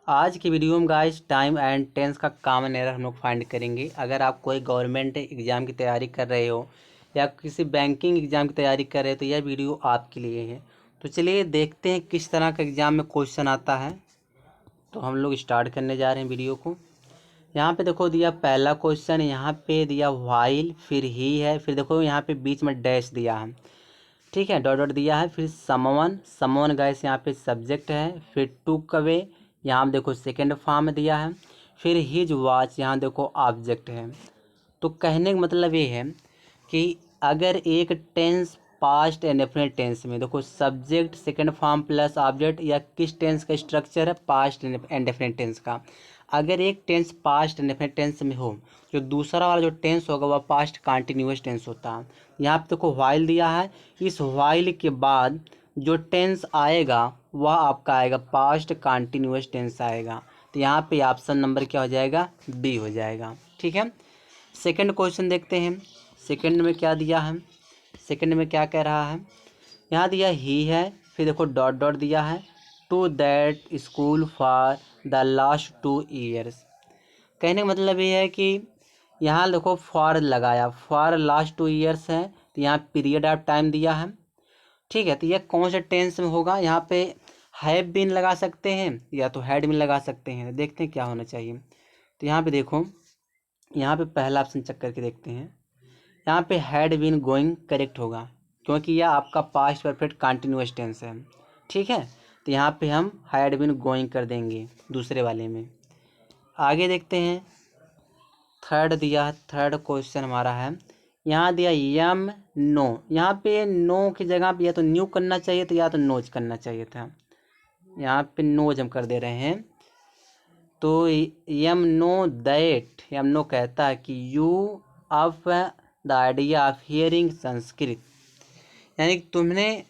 आज की वीडियो में गाइस टाइम एंड टेंस का कॉमन एरर हम लोग फाइंड करेंगे। अगर आप कोई गवर्नमेंट एग्ज़ाम की तैयारी कर रहे हो या किसी बैंकिंग एग्ज़ाम की तैयारी कर रहे हो तो यह वीडियो आपके लिए है। तो चलिए देखते हैं किस तरह का एग्ज़ाम में क्वेश्चन आता है। तो हम लोग स्टार्ट करने जा रहे हैं वीडियो को। यहाँ पे देखो दिया पहला क्वेश्चन, यहाँ पे दिया व्हाइल, फिर ही है, फिर देखो यहाँ पे बीच में डैश दिया है, ठीक है, डॉट डॉट दिया है, फिर समवन गाइस यहाँ पे सब्जेक्ट है, फिर टुक अवे यहाँ पे देखो सेकेंड फॉर्म दिया है, फिर हिज वॉच यहाँ देखो ऑब्जेक्ट है। तो कहने का मतलब ये है कि अगर एक tense past and definite tense में देखो subject second form plus object, या किस टेंस का स्ट्रक्चर है पास्ट एंड डेफिनेट टेंस का, अगर एक tense past and definite tense में हो जो दूसरा वाला जो टेंस होगा वह पास्ट कंटिन्यूअस टेंस होता है। यहाँ पे देखो व्हाइल दिया है, इस व्हाइल के बाद जो टेंस आएगा वह आपका आएगा पास्ट कंटिन्यूअस टेंस आएगा। तो यहाँ पे ऑप्शन नंबर क्या हो जाएगा, बी हो जाएगा। ठीक है, सेकंड क्वेश्चन देखते हैं। सेकंड में क्या दिया है, सेकंड में क्या कह रहा है, यहाँ दिया ही है, फिर देखो डॉट डॉट दिया है, to that school for the last 2 years. कहने का मतलब ये है कि यहाँ देखो फॉर लगाया, फॉर लास्ट 2 ईयर्स है, तो यहाँ पीरियड ऑफ टाइम दिया है। ठीक है, तो यह कौन से टेंस में होगा, यहाँ पे हैव बीन लगा सकते हैं या तो हैड बीन लगा सकते हैं। देखते हैं क्या होना चाहिए। तो यहाँ पे देखो, यहाँ पे पहला ऑप्शन चेक करके देखते हैं। यहाँ पे हैड बीन गोइंग करेक्ट होगा क्योंकि यह आपका पास्ट परफेक्ट कंटिन्यूअस टेंस है। ठीक है, तो यहाँ पे हम हैड बीन गोइंग कर देंगे दूसरे वाले में। आगे देखते हैं, थर्ड दिया, थर्ड क्वेश्चन हमारा है, यहाँ दिया यम नो, यहाँ पे नो की जगह पे या तो न्यू करना चाहिए था या तो नोज करना चाहिए था। यहाँ पे नोज हम कर दे रहे हैं। तो यम नो दैट, यम नो कहता है कि you of the idea of hearing Sanskrit, यानी कि तुमने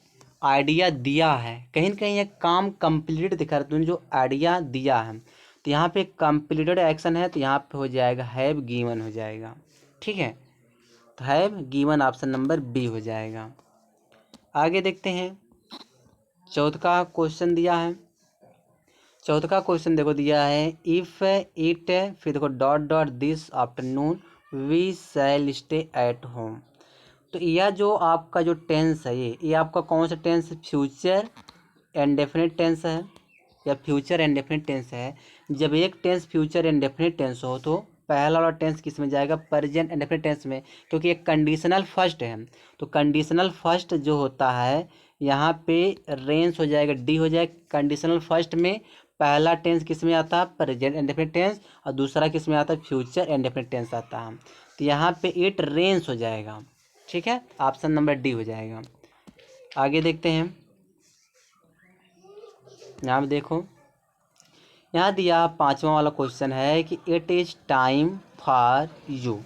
आइडिया दिया है, कहीं ना कहीं ये काम कंप्लीट दिखा रहा, तुमने जो आइडिया दिया है। तो यहाँ पे कंप्लीटेड एक्शन है, तो यहाँ पे हो जाएगा हैव गिवन हो जाएगा। ठीक है, तो have given option number B हो जाएगा। आगे देखते हैं, चौथा क्वेश्चन दिया है। चौथा क्वेश्चन देखो दिया है, इफ़ इट, फिर देखो dot dot this afternoon we shall stay at home. तो यह जो आपका जो टेंस है ये आपका कौन सा टेंस है, फ्यूचर इंडेफिनिट टेंस है या फ्यूचर इंडेफिनिट टेंस है। जब एक टेंस फ्यूचर इंडेफिनिट टेंस हो तो पहला वाला टेंस किस में जाएगा, प्रेजेंट इंडेफिनिट टेंस में, क्योंकि एक कंडीशनल फर्स्ट है। तो कंडीशनल फर्स्ट जो होता है यहाँ पे रेंस हो जाएगा, डी हो जाएगा। कंडीशनल फर्स्ट में पहला टेंस किस में आता है, प्रेजेंट इंडेफिनिट टेंस, और दूसरा किस में आता है, फ्यूचर इंडेफिनिट टेंस आता है। तो यहाँ पे इट रेंस हो जाएगा। ठीक है, ऑप्शन नंबर डी हो जाएगा। आगे देखते हैं, यहाँ पे देखो, यहाँ दिया पांचवा वाला क्वेश्चन है कि it is time for you.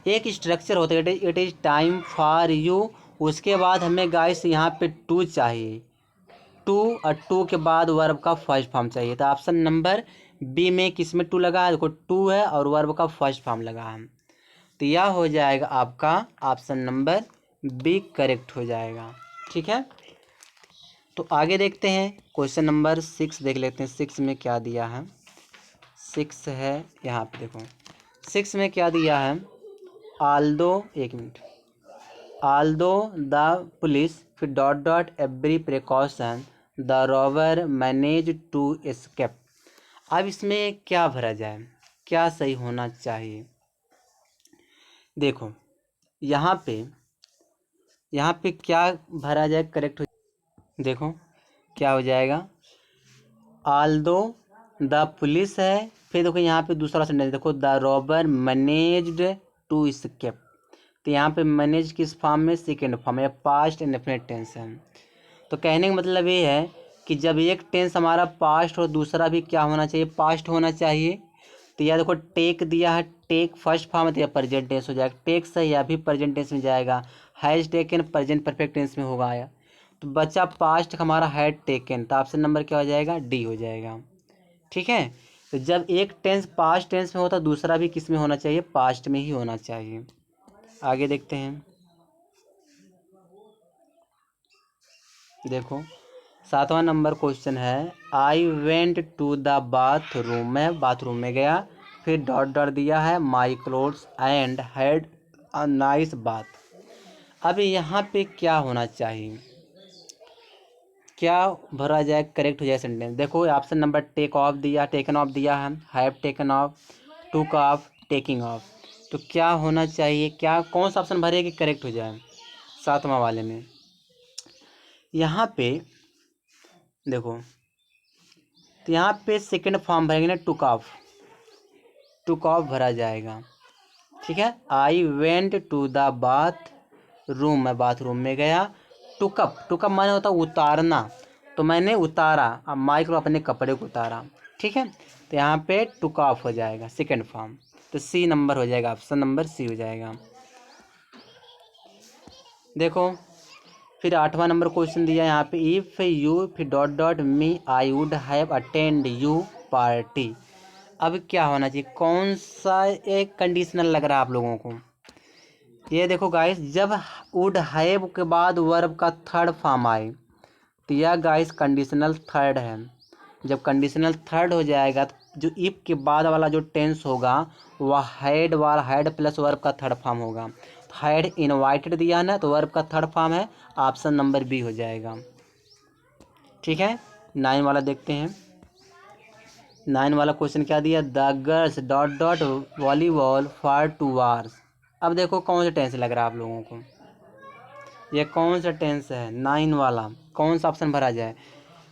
एक स्ट्रक्चर होता है, it is time for you, उसके बाद हमें गाइस यहाँ पे टू चाहिए, टू, और टू के बाद वर्ब का फर्स्ट फॉर्म चाहिए। तो ऑप्शन नंबर बी में किस में टू लगा है, देखो टू है और वर्ब का फर्स्ट फॉर्म लगा है। तो यह हो जाएगा आपका ऑप्शन नंबर बी करेक्ट हो जाएगा। ठीक है, तो आगे देखते हैं, क्वेश्चन नंबर 6 देख लेते हैं। 6 में क्या दिया है, 6 है, यहाँ पे देखो 6 में क्या दिया है, आल्दो, एक मिनट, आल्दो द पुलिस, फिर dot dot every precaution the robber manage to escape. अब इसमें क्या भरा जाए, क्या सही होना चाहिए। देखो यहाँ पे क्या भरा जाए करेक्ट हो, देखो क्या हो जाएगा, आल्दो द पुलिस है, फिर देखो यहाँ पे दूसरा सेंटेंस देखो, the robber managed to escape. तो यहाँ पे मैनेज किस फॉर्म में, सेकेंड फॉर्म में, पास्ट इंडेफिनिट टेंस है। तो कहने का मतलब ये है कि जब एक टेंस हमारा पास्ट हो दूसरा भी क्या होना चाहिए, पास्ट होना चाहिए। तो यह देखो टेक दिया है, टेक फर्स्ट फॉर्म है, प्रेजेंट टेंस हो जाएगा, टेक से यह भी प्रेजेंट टेंस में जाएगा, has taken present perfect tense में होगा आया। तो बच्चा पास्ट हमारा हैड टेकन, तो ऑप्शन नंबर क्या हो जाएगा, डी हो जाएगा। ठीक है, तो जब एक टेंस पास्ट टेंस में होता दूसरा भी किस में होना चाहिए, पास्ट में ही होना चाहिए। आगे देखते हैं, देखो 7वां नंबर क्वेश्चन है I went to the bathroom, मैं बाथरूम में गया, फिर डॉट डॉट दिया है my clothes and had a nice bath. अब यहाँ पे क्या होना चाहिए, क्या भरा जाए, करेक्ट हो जाए सेंटेंस। देखो ऑप्शन नंबर टेक ऑफ दिया, टेकन ऑफ दिया है, have taken of, took off, taking of. तो क्या होना चाहिए, क्या कौन सा ऑप्शन भरे कि करेक्ट हो जाए 7वां वाले में। यहाँ पे देखो, तो यहाँ पे सेकंड फॉर्म भरेंगे ना, टुक ऑफ भरा जाएगा। ठीक है, I went to the bathroom, मैं बाथरूम में गया। टुकअप माने होता है उतारना, तो मैंने उतारा, अब माइक को अपने कपड़े को उतारा। ठीक है, तो यहाँ पे टुक ऑफ हो जाएगा सेकंड फॉर्म, तो सी नंबर हो जाएगा, ऑप्शन नंबर सी हो जाएगा। देखो फिर 8वां नंबर क्वेश्चन दिया यहाँ पे, इफ़ यू फिर dot dot me I would have attend you party. अब क्या होना चाहिए, कौन सा एक कंडीशनल लग रहा है आप लोगों को। ये देखो गाइस, जब वुड हैव के बाद वर्ब का थर्ड फॉर्म आए तो यह गाइस कंडीशनल थर्ड है। जब कंडीशनल थर्ड हो जाएगा तो जो इफ के बाद वाला जो टेंस होगा वह हैड वाला, हैड प्लस वर्ब का थर्ड फॉर्म होगा। तो हैड इनवाइटेड दिया ना, तो वर्ब का थर्ड फॉर्म है, ऑप्शन नंबर बी हो जाएगा। ठीक है, 9 वाला देखते हैं। 9 वाला क्वेश्चन क्या दिया, the girls dot dot volleyball for 2 hours. अब देखो कौन सा टेंस लग रहा है आप लोगों को, ये कौन सा टेंस है 9 वाला, कौन सा ऑप्शन भरा जाए।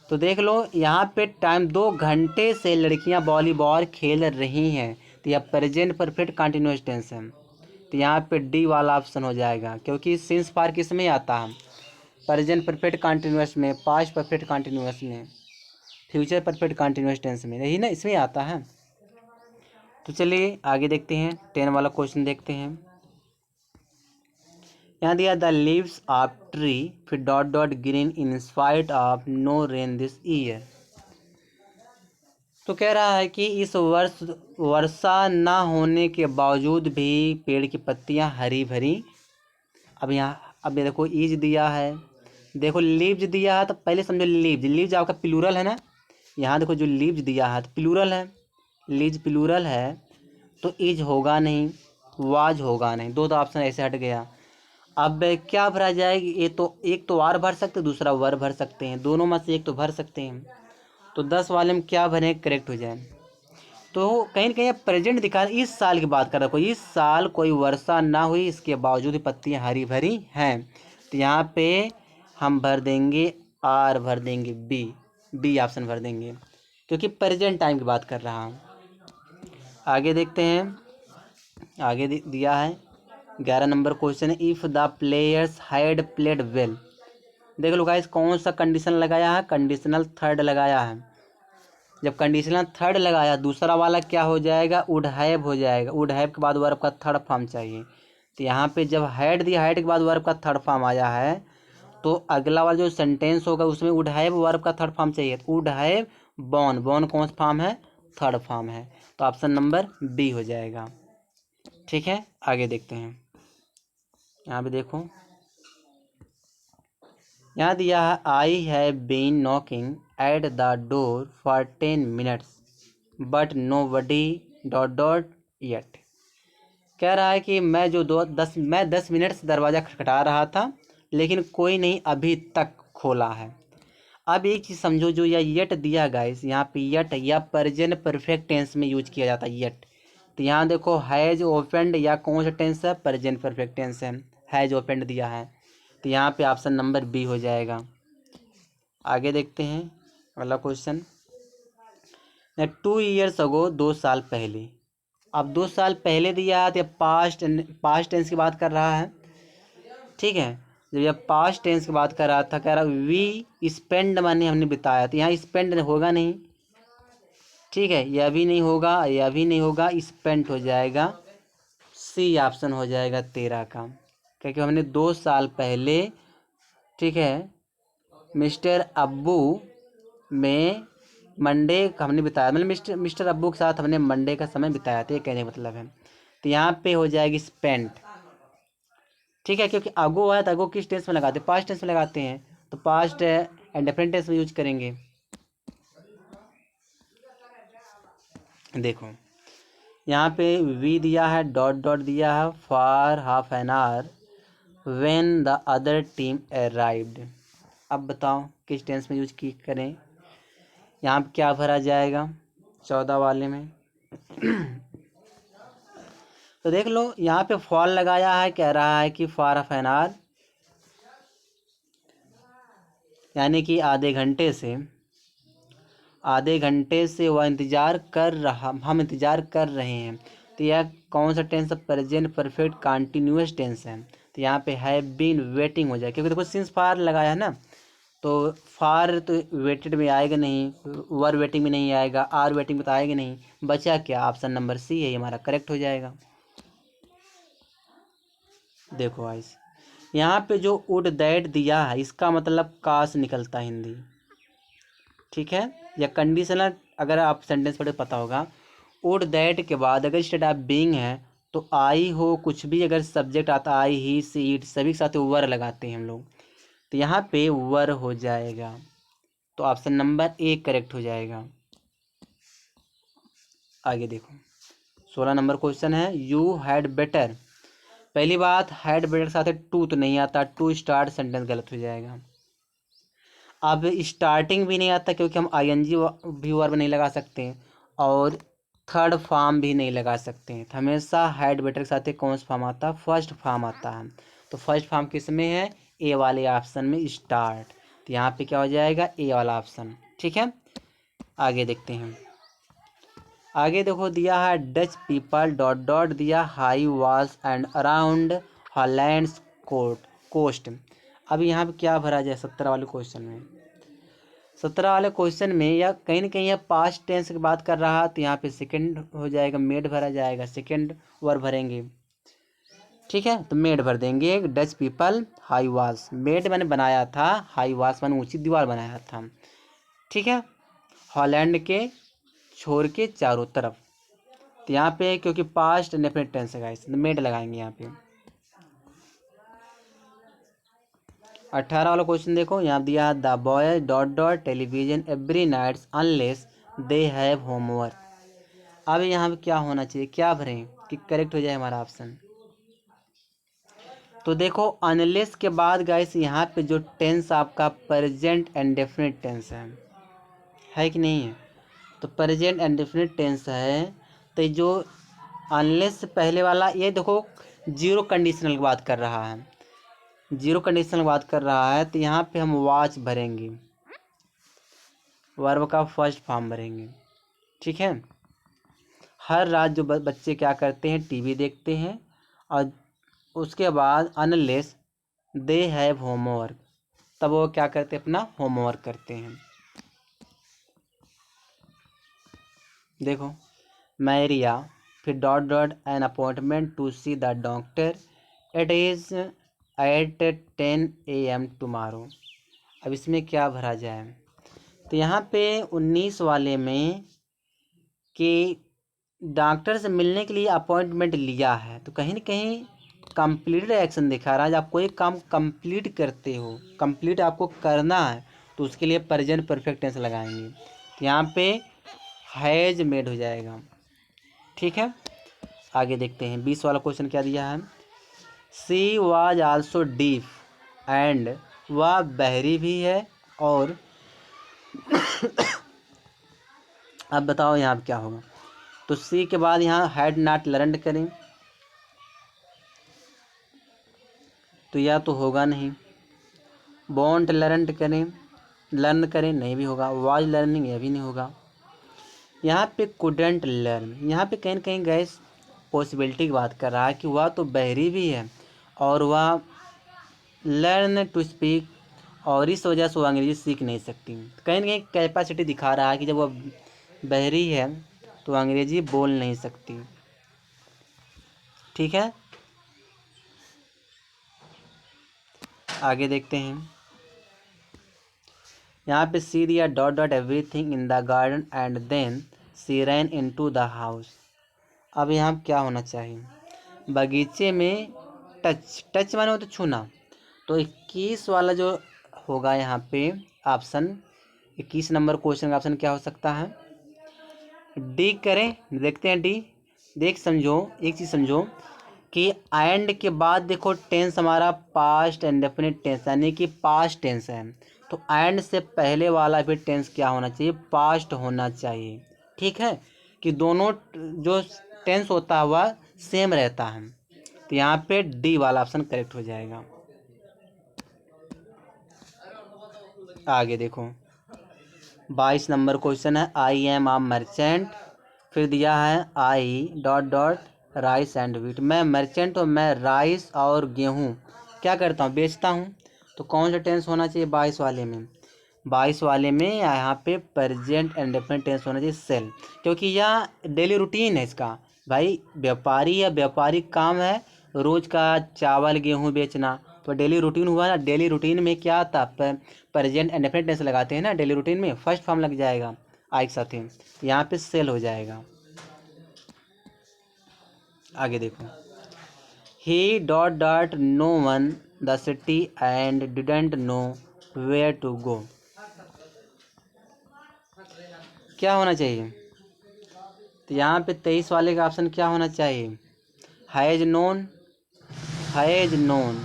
तो देख लो यहाँ पे टाइम 2 घंटे से लड़कियाँ वॉलीबॉल खेल रही हैं, तो यह प्रेजेंट परफेक्ट कंटिन्यूस टेंस है, तो यहाँ पे डी वाला ऑप्शन हो जाएगा, क्योंकि सिंस पार किस में आता है, प्रेजेंट परफेक्ट कंटिन्यूस में, पास्ट परफेक्ट कंटिन्यूस में, फ्यूचर परफेक्ट कंटिन्यूस टेंस में, यही ना इसमें आता है। तो चलिए आगे देखते हैं, 10 वाला क्वेश्चन देखते हैं। यहाँ दिया द लीव्स ऑफ ट्री फिर dot dot green in spite of no rain this year. तो कह रहा है कि इस वर्ष वर्षा ना होने के बावजूद भी पेड़ की पत्तियां हरी भरी। अब ये देखो ईज दिया है, देखो लीव्स दिया है, तो पहले समझो लीव्स आपका प्लूरल है ना। यहाँ देखो जो लीव्स दिया है तो प्लूरल है, लीव्स प्लूरल है तो ईज होगा नहीं, वाज होगा नहीं, दो ऑप्शन ऐसे हट गया। अब क्या भरा जाएगी, ये तो एक तो आर भर सकते, दूसरा वर भर सकते हैं, दोनों में से एक तो भर सकते हैं। तो 10 वाले में क्या भरें करेक्ट हो जाए। तो कहीं ना कहीं प्रेजेंट दिखा, इस साल की बात कर रहा, कोई इस साल कोई वर्षा ना हुई, इसके बावजूद पत्तियां हरी भरी हैं, तो यहाँ पे हम भर देंगे आर, भर देंगे बी ऑप्शन भर देंगे, क्योंकि प्रेजेंट टाइम की बात कर रहा हूँ। आगे देखते हैं, आगे दिया है 11 नंबर क्वेश्चन है, if the players had played well. देख लो गाइस कौन सा कंडीशन लगाया है, कंडीशनल थर्ड लगाया है। जब कंडीशनल थर्ड लगाया, दूसरा वाला क्या हो जाएगा, वुड हैव हो जाएगा, वुड हैव के बाद वर्ब का थर्ड फॉर्म चाहिए। तो यहाँ पे जब हैड दिया, हैड के बाद वर्ब का थर्ड फॉर्म आया है, तो अगला वाला जो सेंटेंस होगा उसमें वुड हैव वर्ब का थर्ड फॉर्म चाहिए। तो वुड हैव बॉन कौन सा फॉर्म है, थर्ड फॉर्म है, तो ऑप्शन नंबर बी हो जाएगा। ठीक है, आगे देखते हैं। यहाँ पे देखो, यहाँ दिया है I have been knocking at the door for 10 minutes but nobody dot dot yet. कह रहा है कि मैं 10 मिनट से दरवाज़ा खटखटा रहा था, लेकिन कोई नहीं अभी तक खोला है। अब एक चीज़ समझो, जो यह येट दिया गाइस, यहाँ पे येट या प्रेजेंट परफेक्ट टेंस में यूज किया जाता है येट। तो यहाँ देखो हैज ओपनड या कौन सा टेंस है, प्रेजेंट परफेक्ट टेंस है, हैज ओपनड दिया है, तो यहाँ पे ऑप्शन नंबर बी हो जाएगा। आगे देखते हैं अगला क्वेश्चन, 2 ईयर्स अगो 2 साल पहले। अब 2 साल पहले दिया है तो पास्ट टेंस की बात कर रहा है। ठीक है, जब यह पास्ट टेंस की बात कर रहा था, कह रहा वी स्पेंड माने हमने बिताया, तो यहाँ स्पेंड होगा नहीं। ठीक है, यह भी नहीं होगा, यह भी नहीं होगा, स्पेंट हो जाएगा, सी ऑप्शन हो जाएगा 13 का, क्योंकि हमने 2 साल पहले, ठीक है, मिस्टर अब्बू में मंडे हमने बिताया, मतलब मिस्टर अब्बू के साथ हमने मंडे का समय बिताया था, ये कहने का मतलब है। तो यहाँ पे हो जाएगी स्पेंट। ठीक है, क्योंकि अगो आया तो अगो किस टेंस में लगाते हैं, पास्ट टेंस में लगाते हैं, तो पास्ट इंडेफिनिट टेंस में यूज करेंगे। देखो यहाँ पे वी दिया है, डॉट डॉट दिया है, for half an hour when the other team arrived. अब बताओ किस टेंस में यूज की करें। यहाँ पे क्या भरा जाएगा 14 वाले में। तो देख लो यहाँ पे फॉर लगाया है, कह रहा है कि फॉर हाफ एन आवर यानी कि आधे घंटे से वह इंतज़ार कर रहा, हम इंतज़ार कर रहे हैं। तो यह कौन सा टेंस है, प्रेजेंट परफेक्ट कॉन्टिन्यूस टेंस है। तो यहाँ पे हैव बीन वेटिंग हो जाए, क्योंकि देखो सिंस फार लगाया है ना, तो फार तो वेटेड में आएगा नहीं, वर वेटिंग में नहीं आएगा, आर वेटिंग में तो आएगा नहीं, बचा क्या, ऑप्शन नंबर सी है हमारा करेक्ट हो जाएगा। देखो आइस यहाँ पे जो वुड दैट दिया है इसका मतलब काश निकलता है हिंदी, ठीक है। या कंडीशनल अगर आप सेंटेंस पढ़े पता होगा, वुड दैट के बाद अगर स्टेट ऑफ बीइंग है तो आई हो कुछ भी अगर सब्जेक्ट आता आई ही सी इट सभी के साथ वर लगाते हैं हम लोग, तो यहाँ पे वर हो जाएगा। तो ऑप्शन नंबर ए करेक्ट हो जाएगा। आगे देखो 16 नंबर क्वेश्चन है, यू हैड बेटर। पहली बात हैड बेटर के साथ टू तो नहीं आता, टू स्टार्ट सेंटेंस गलत हो जाएगा। अब स्टार्टिंग भी नहीं आता क्योंकि हम आईएनजी भी वर्ब नहीं लगा सकते और थर्ड फॉर्म भी नहीं लगा सकते हैं। तो हमेशा हैड बेटर के साथ कौन सा फॉर्म आता है, फर्स्ट फॉर्म आता है। तो फर्स्ट फॉर्म किस में है, ए वाले ऑप्शन में स्टार्ट। तो यहाँ पे क्या हो जाएगा, ए वाला ऑप्शन, ठीक है। आगे देखते हैं, आगे देखो दिया है डच पीपल डॉट डॉट दिया high walls and around Holland's coast. अब यहाँ पे क्या भरा जाए 17 वाले क्वेश्चन में, 17 वाले क्वेश्चन में या कहीं ना कहीं यह पास्ट टेंस की बात कर रहा है, तो यहाँ पे सेकंड हो जाएगा, मेड भरा जाएगा, सेकंड वर्ब भरेंगे, ठीक है। तो मेड भर देंगे, डच पीपल हाई वास, मेड मैंने बनाया था, हाई वास मैंने ऊंची दीवार बनाया था, ठीक है। हॉलैंड के छोर के चारों तरफ। तो यहाँ पे क्योंकि पास्ट इंडेफिनिट टेंस है गाइस, तो मेड लगाएंगे यहाँ पे। 18 वाला क्वेश्चन देखो, यहाँ दिया the boy dot dot television every night unless they have homework. अब यहाँ पे क्या होना चाहिए, क्या भरें कि करेक्ट हो जाए हमारा ऑप्शन। तो देखो अनलेस के बाद गाइस यहाँ पे जो टेंस आपका प्रेजेंट इंडेफिनिट टेंस है कि नहीं है। तो प्रेजेंट इंडेफिनिट टेंस है, तो जो अनलेस से पहले वाला ये देखो जीरो कंडीशनल की बात कर रहा है, जीरो कंडीशनल की बात कर रहा है। तो यहाँ पे हम वॉच भरेंगे, वर्ब का फर्स्ट फॉर्म भरेंगे, ठीक है। हर रात जो बच्चे क्या करते हैं, टीवी देखते हैं, और उसके बाद अनलेस दे हैव होमवर्क, तब वो क्या करते हैं, अपना होमवर्क करते हैं। देखो मैरिया फिर dot dot an appointment to see the doctor, it is at 10 AM tomorrow. अब इसमें क्या भरा जाए, तो यहाँ पे 19 वाले में कि डॉक्टर से मिलने के लिए अपॉइंटमेंट लिया है, तो कहीं ना कहीं कंप्लीटेड एक्शन दिखा रहा है। जब आप कोई काम कंप्लीट करते हो, कंप्लीट आपको करना है, तो उसके लिए प्रेजेंट परफेक्ट टेंस लगाएंगे। तो यहाँ पे हैज मेड हो जाएगा, ठीक है। आगे देखते हैं 20 वाला क्वेश्चन क्या दिया है, she was also deaf and, वह बहरी भी है और अब बताओ यहाँ पे क्या होगा। तो सी के बाद यहाँ हैड नॉट लर्न करें तो या तो होगा नहीं, वॉन्ट लर्न करें नहीं भी होगा, वाज लर्निंग यह भी नहीं होगा। यहाँ पे कुडेंट लर्न, यहाँ पे कहीं ना कहीं गैस पॉसिबिलिटी की बात कर रहा है कि वह तो बहरी भी है और वह लर्न टू स्पीक, और इस वजह से वो अंग्रेजी सीख नहीं सकती। कहीं ना कहीं कैपेसिटी दिखा रहा है कि जब वह बहरी है तो अंग्रेजी बोल नहीं सकती, ठीक है। आगे देखते हैं, यहाँ पे सी दिया dot dot everything in the garden and then she ran into the house. अब यहाँ क्या होना चाहिए, बगीचे में टच माने हो तो छूना, तो 21 वाला जो होगा यहाँ पे ऑप्शन 21 नंबर क्वेश्चन का ऑप्शन क्या हो सकता है? डी करें, देखते हैं डी। देख समझो, एक चीज़ समझो कि एंड के बाद देखो टेंस हमारा पास्ट इंडेफिनिट टेंस यानी कि पास्ट टेंस है, तो एंड से पहले वाला भी टेंस क्या होना चाहिए? पास्ट होना चाहिए। ठीक है, कि दोनों जो टेंस होता है वह सेम रहता है, तो यहाँ पे डी वाला ऑप्शन करेक्ट हो जाएगा। आगे देखो 22 नंबर क्वेश्चन है, आई एम आ मर्चेंट, फिर दिया है I dot dot rice and wheat. मैं मर्चेंट और मैं राइस और गेहूँ क्या करता हूँ? बेचता हूँ। तो कौन सा टेंस होना चाहिए 22 वाले में? 22 वाले में यहाँ पे प्रेजेंट इंडेफिनिट टेंस होना चाहिए सेल, क्योंकि यह डेली रूटीन है इसका। भाई व्यापारी या व्यापारिक काम है रोज का चावल गेहूँ बेचना, तो डेली रूटीन हुआ ना। डेली रूटीन में क्या आता? प्रेजेंट इंडेफिनिट टेंस लगाते हैं ना डेली रूटीन में, फर्स्ट फॉर्म लग जाएगा आई के साथ ही, यहाँ पे सेल हो जाएगा। आगे देखो, he dot dot no one the city and didn't know where to go. क्या होना चाहिए? तो यहाँ पे 23 वाले का ऑप्शन क्या होना चाहिए? हैज नोन, हैज नोन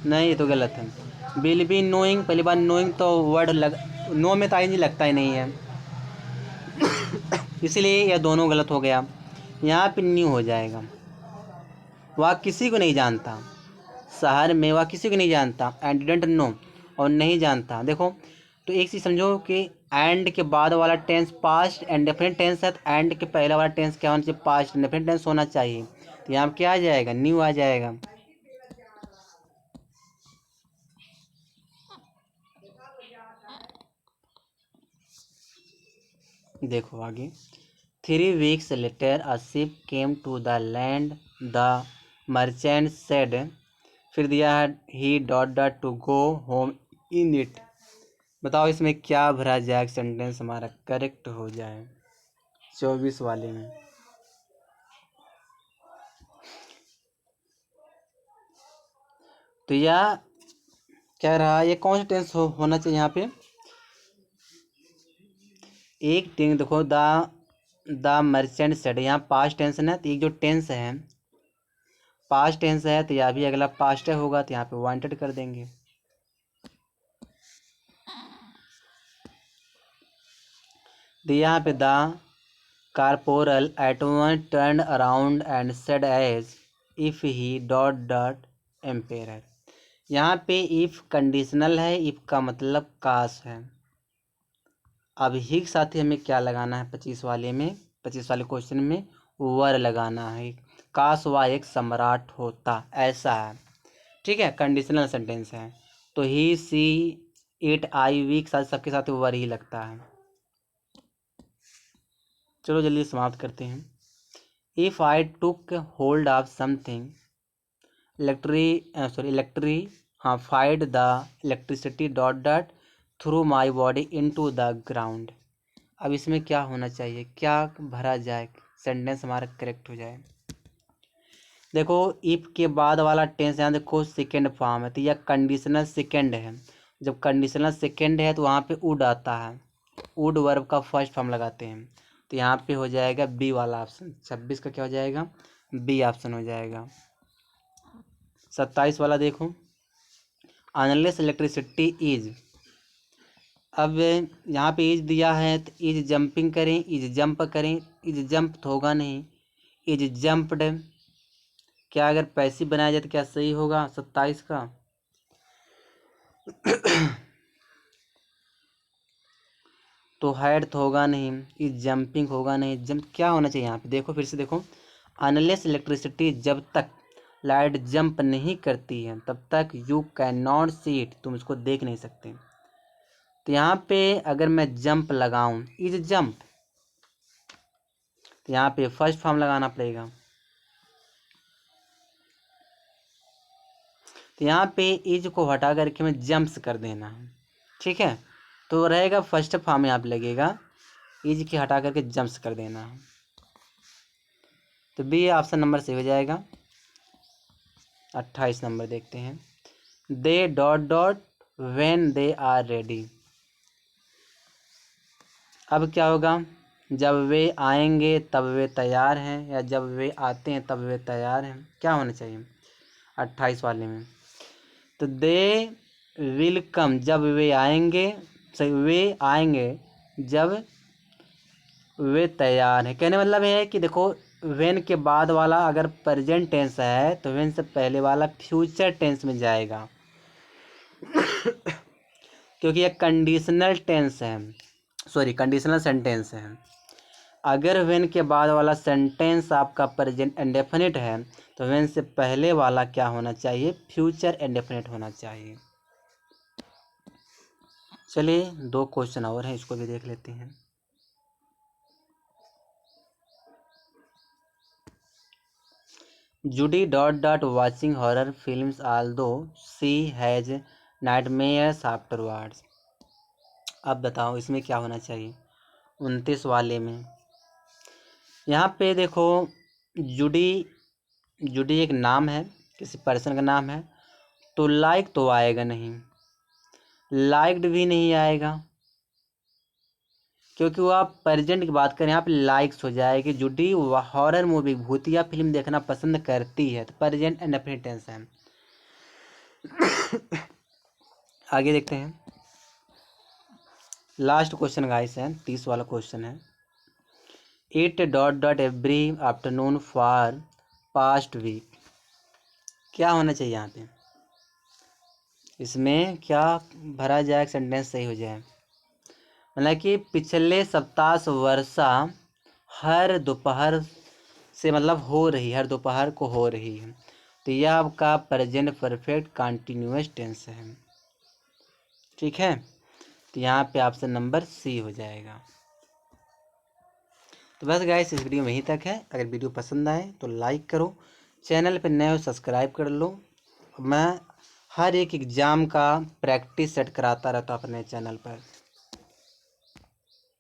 नहीं, ये तो गलत है। विल बी नोइंग, पहली बार नोइंग तो वर्ड लग, नो में तो आई नहीं लगता ही नहीं है, इसलिए यह दोनों गलत हो गया। यहाँ पे न्यू हो जाएगा। वह किसी को नहीं जानता, शहर में वह किसी को नहीं जानता, एंड डिडंट नो और नहीं जानता। देखो तो एक चीज़ समझो कि एंड के बाद वाला टेंस पास्ट इंडेफिनिट टेंस है, तो एंड के पहला वाला टेंस क्या होना चाहिए? पास्ट इंडेफिनिट टेंस होना चाहिए, तो यहाँ क्या आ जाएगा? न्यू आ जाएगा। देखो आगे, 3 weeks later a ship came to the land, the merchant said, फिर दिया है he dot dot to go home in it. बताओ इसमें क्या भरा जाए, सेंटेंस हमारा करेक्ट हो जाए 24 वाले में। तो यह क्या रहा? ये कौन सा टेंस होना चाहिए यहाँ पे? एक टिंग देखो, द मर्चेंट सेड, यहाँ पास्ट टेंस है ना, तो एक जो टेंस है पास्ट टेंस है, तो यह भी अगला पास्ट होगा, तो यहाँ पे वांटेड कर देंगे। तो यहाँ पे the corporal at once turn around and said as if he dot dot umpire. यहाँ पे इफ कंडीशनल है, इफ का मतलब काश है। अब ही के साथ ही हमें क्या लगाना है 25 वाले में? 25 वाले क्वेश्चन में वर लगाना है। काश वह एक सम्राट होता, ऐसा है। ठीक है, कंडीशनल सेंटेंस है, तो ही सी इट आई वी के साथ सबके साथ वर ही लगता है। चलो जल्दी समाप्त करते हैं। If I took hold of something electrified हाँ फाइड the electricity dot dot through my body into the ground. अब इसमें क्या होना चाहिए? क्या भरा जाए सेंटेंस हमारा करेक्ट हो जाए? देखो इफ के बाद वाला टेंस यहाँ देखो सेकेंड फॉर्म है, तो यह कंडीशनल सेकेंड है। जब कंडीशनल सेकेंड है तो वहाँ पे वुड आता है, वुड वर्ब का फर्स्ट फॉर्म लगाते हैं, तो यहाँ पे हो जाएगा बी वाला ऑप्शन। 26 का क्या हो जाएगा? बी ऑप्शन हो जाएगा। 27 वाला देखो, अनलेस इलेक्ट्रिसिटी इज। अब यहाँ पे इज दिया है, तो इज जंपिंग करें, इज जंप करें, इज जंप तो होगा नहीं, इज जंप्ड। क्या अगर पैसिव बनाया जाए तो क्या सही होगा 27 का? तो हैड तो होगा नहीं, इज जंपिंग होगा नहीं, जंप क्या होना चाहिए यहाँ पे? देखो फिर से देखो, अनलेस इलेक्ट्रिसिटी, जब तक लाइट जंप नहीं करती है तब तक you can not see it, तुम इसको देख नहीं सकते। तो यहाँ पे अगर मैं जंप लगाऊं, इज जंप, तो यहाँ पे फर्स्ट फॉर्म लगाना पड़ेगा। तो यहाँ पे इज को हटा करके मैं जंप्स कर देना है। ठीक है, तो रहेगा फर्स्ट फॉर्म यहाँ पे लगेगा, इज के हटा करके जंप्स कर देना है, तो बी ऑप्शन नंबर से हो जाएगा। 28 नंबर देखते हैं, they dot dot when they are ready. अब क्या होगा, जब वे आएंगे तब वे तैयार हैं, या जब वे आते हैं तब वे तैयार हैं, क्या होना चाहिए 28 वाले में। तो दे विल कम, जब वे आएंगे, सही, वे आएंगे जब वे तैयार हैं। कहने मतलब ये है कि देखो वेन के बाद वाला अगर प्रेजेंट टेंस है तो वेन से पहले वाला फ्यूचर टेंस में जाएगा क्योंकि ये कंडीशनल टेंस है, सॉरी कंडीशनल सेंटेंस है। अगर वेन के बाद वाला सेंटेंस आपका प्रेजेंट इंडेफिनिट है तो वेन से पहले वाला क्या होना चाहिए, फ्यूचर इंडेफिनिट होना चाहिए। चलिए 2 क्वेश्चन और हैं, इसको भी देख लेते हैं। जुडी dot watching horror films although she has nightmares afterwards. अब बताओ इसमें क्या होना चाहिए 29 वाले में। यहाँ पे देखो जुडी, जुडी एक नाम है, किसी पर्सन का नाम है, तो लाइक तो आएगा नहीं, लाइक्ड भी नहीं आएगा, क्योंकि वो आप प्रेजेंट की बात करें यहाँ पे लाइक्स हो जाएगी। जुडी हॉरर मूवी भूतिया फिल्म देखना पसंद करती है, तो प्रेजेंट इंडेफिनिट टेंस है। आगे देखते हैं, लास्ट क्वेश्चन गाइस है, 30 वाला क्वेश्चन है। It dot every afternoon for past week. क्या होना चाहिए यहाँ पे, इसमें क्या भरा जाए, सेंटेंस सही हो जाए। मतलब कि पिछले सप्ताह से वर्षा हर दोपहर से, मतलब हो रही, हर दोपहर को हो रही है, तो यह आपका प्रेजेंट परफेक्ट कंटिन्यूअस टेंस है। ठीक है, तो यहाँ पे ऑप्शन नंबर सी हो जाएगा। तो बस गाइस इस वीडियो में यहीं तक है। अगर वीडियो पसंद आए तो लाइक करो, चैनल पर नए हो सब्सक्राइब कर लो। मैं हर एक एग्ज़ाम का प्रैक्टिस सेट कराता रहता हूँ अपने चैनल पर।